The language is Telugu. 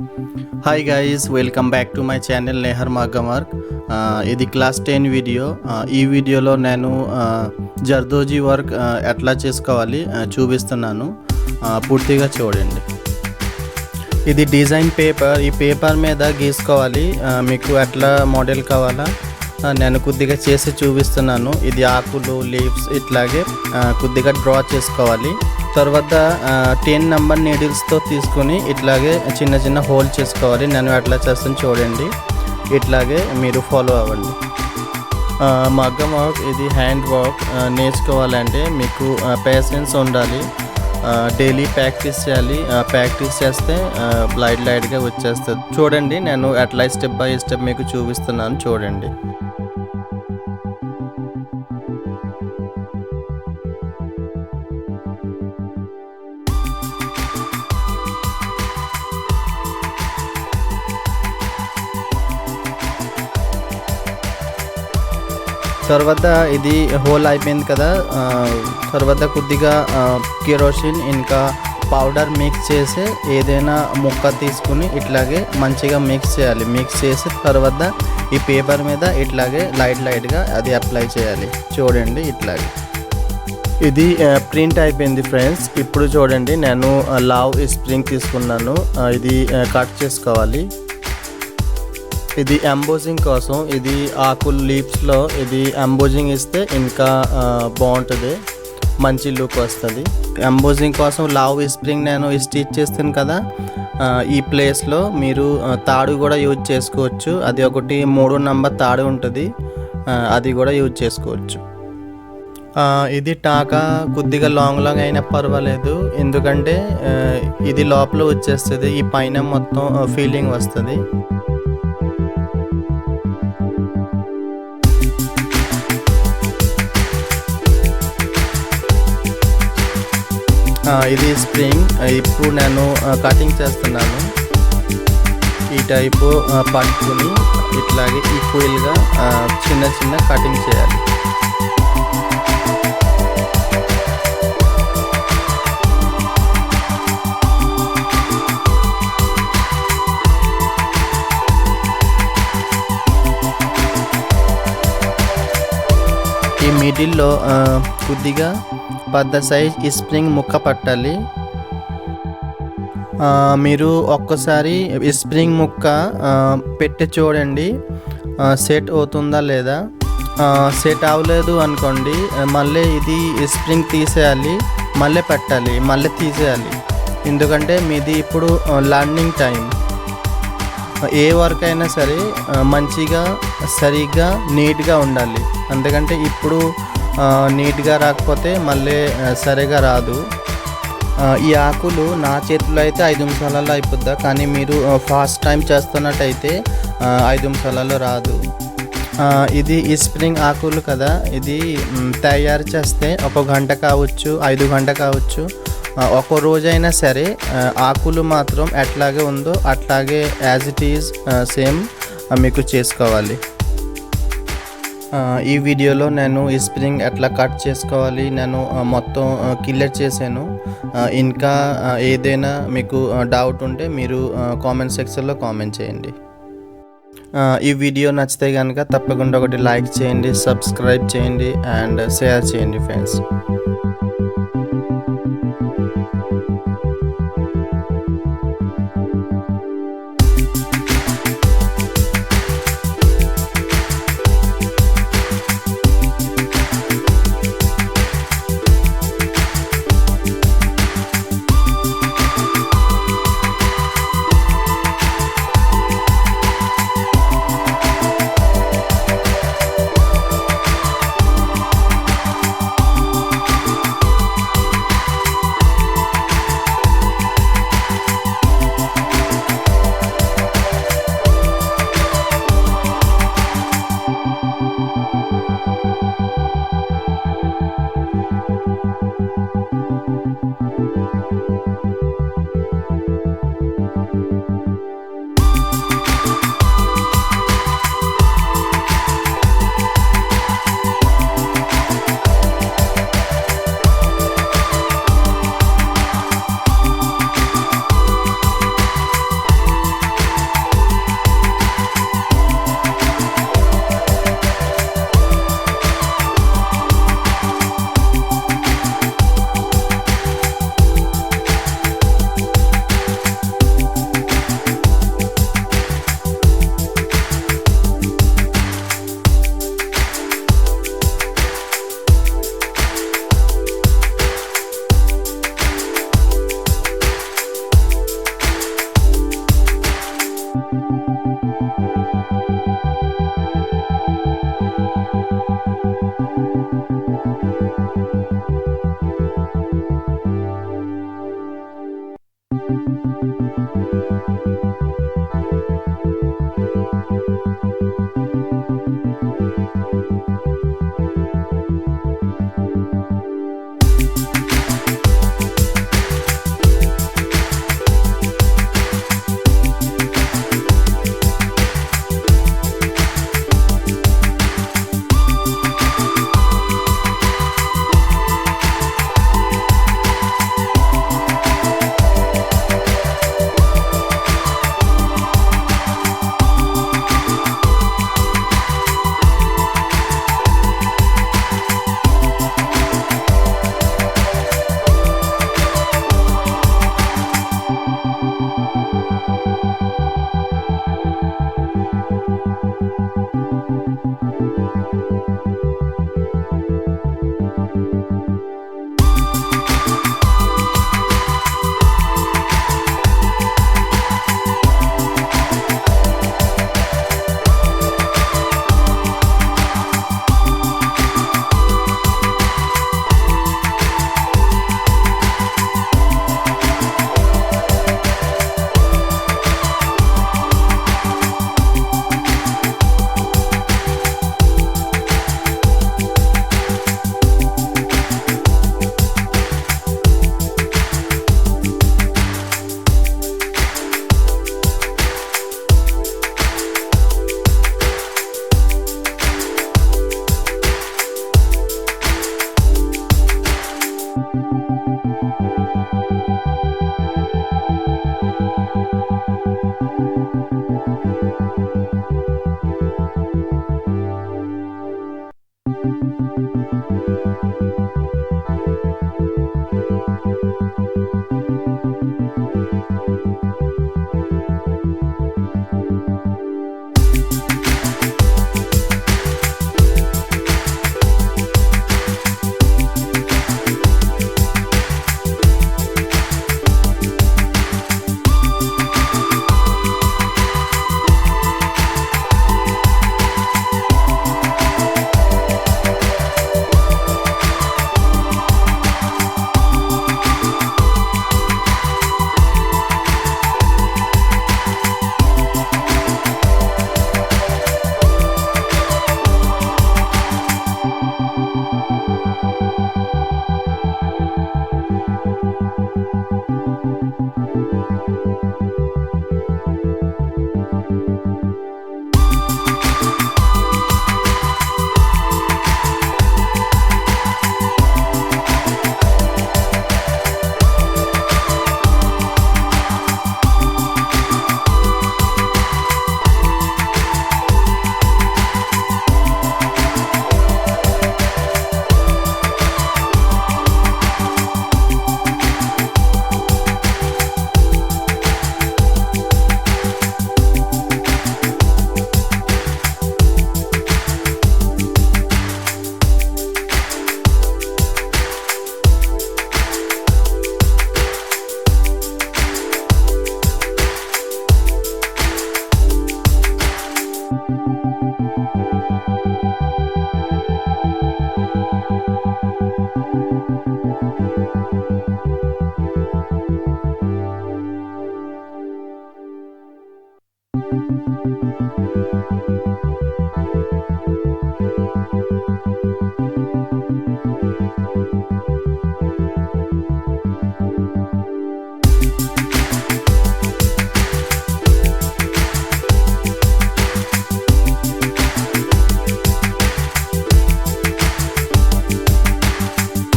Hi guys, welcome back to my channel Nehar Maggam work. ఇది క్లాస్ 10 వీడియో. ఈ వీడియోలో నేను జర్దోజీ వర్క్ ఎట్లా చేసుకోవాలి చూపిస్తున్నాను. పూర్తిగా చూడండి. ఇది డిజైన్ పేపర్. ఈ పేపర్ మీద గీసుకోవాలి. మీకు ఎట్లా మోడల్ కావాలా నేను కొద్దిగా చేసి చూపిస్తున్నాను. ఇది ఆకులు, లీవ్స్ ఇట్లాగే కొద్దిగా డ్రా చేసుకోవాలి. తర్వాత 10 నెంబర్ నీడిల్స్తో తీసుకొని ఇట్లాగే చిన్న చిన్న హోల్ చేసుకోవాలి. నేను ఎట్లా చేస్తాను చూడండి. ఇట్లాగే మీరు ఫాలో అవ్వండి. మగ్గం వర్క్ ఇది హ్యాండ్ వర్క్. నేర్చుకోవాలంటే మీకు పేషెన్స్ ఉండాలి. డైలీ ప్రాక్టీస్ చేయాలి. ప్రాక్టీస్ చేస్తే లైట్గా వచ్చేస్తుంది. చూడండి, నేను ఎట్లా స్టెప్ బై స్టెప్ మీకు చూపిస్తున్నాను చూడండి. తర్వాత ఇది హోల్ అయిపోయింది కదా. తర్వాత కొద్దిగా కెరోసిన్ ఇంకా పౌడర్ మిక్స్ చేసి ఏదైనా ముక్క తీసుకుని ఇట్లాగే మంచిగా మిక్స్ చేయాలి. మిక్స్ చేసి తర్వాత ఈ పేపర్ మీద ఇట్లాగే లైట్గా అది అప్లై చేయాలి. చూడండి ఇట్లాగే. ఇది ప్రింట్ అయిపోయింది ఫ్రెండ్స్. ఇప్పుడు చూడండి, నేను లావ్ స్ప్రింగ్ తీసుకున్నాను. ఇది కట్ చేసుకోవాలి. ఇది ఎంబోజింగ్ కోసం. ఇది ఆకులు లీవ్స్లో ఇది ఎంబోజింగ్ ఇస్తే ఇంకా బాగుంటుంది, మంచి లుక్ వస్తుంది. ఎంబోజింగ్ కోసం లావ్ స్ప్రింగ్ నేను స్టిచ్ చేస్తాను కదా. ఈ ప్లేస్లో మీరు తాడు కూడా యూజ్ చేసుకోవచ్చు. అది ఒకటి 3 నెంబర్ తాడు ఉంటుంది, అది కూడా యూజ్ చేసుకోవచ్చు. ఇది టాకా కొద్దిగా లాంగ్ అయినా పర్వాలేదు, ఎందుకంటే ఇది లోపల వచ్చేస్తుంది. ఈ పైన మొత్తం ఫీలింగ్ వస్తుంది. ఇది స్ప్రింగ్. ఇప్పుడు నేను కటింగ్ చేస్తున్నాను. ఈ టైపు పట్టుకుని ఇట్లాగే ఈక్వల్గా చిన్న చిన్న కటింగ్ చేయాలి. ఈ మిడిల్లో కొద్దిగా పెద్ద సైజ్ స్ప్రింగ్ ముక్క పట్టాలి. మీరు ఒక్కసారి స్ప్రింగ్ ముక్క పెట్టి చూడండి సెట్ అవుతుందా లేదా. సెట్ అవ్వలేదు అనుకోండి, మళ్ళీ ఇది స్ప్రింగ్ తీసేయాలి, మళ్ళీ పెట్టాలి, మళ్ళీ తీసేయాలి. ఎందుకంటే మీది ఇప్పుడు లర్నింగ్ టైం. ఏ వర్క్ అయినా సరే మంచిగా సరిగ్గా నీట్గా ఉండాలి. ఎందుకంటే ఇప్పుడు నీట్గా రాకపోతే మళ్ళీ సరిగా రాదు. ఈ ఆకులు నా చేతిలో అయితే 5 నిమిషాలలో అయిపోద్దా, కానీ మీరు ఫాస్ట్ టైం చేస్తున్నట్టయితే 5 నిమిషాలలో రాదు. ఇది స్ప్రింగ్ ఆకులు కదా. ఇది తయారు చేస్తే 1 గంట కావచ్చు, 5 గంట కావచ్చు, ఒక రోజైనా సరే ఆకులు మాత్రం ఎట్లాగే ఉందో అట్లాగే యాజ్ ఇట్ ఈజ్ సేమ్ మీకు చేసుకోవాలి. ఈ వీడియోలో నేను ఈ స్ప్రింగ్ ఎట్లా కట్ చేసుకోవాలి నేను మొత్తం క్లియర్ చేశాను. ఇంకా ఏదైనా మీకు డౌట్ ఉంటే మీరు కామెంట్ సెక్షన్లో కామెంట్ చేయండి. ఈ వీడియో నచ్చితే కనుక తప్పకుండా ఒకటి లైక్ చేయండి, సబ్స్క్రైబ్ చేయండి అండ్ షేర్ చేయండి ఫ్రెండ్స్.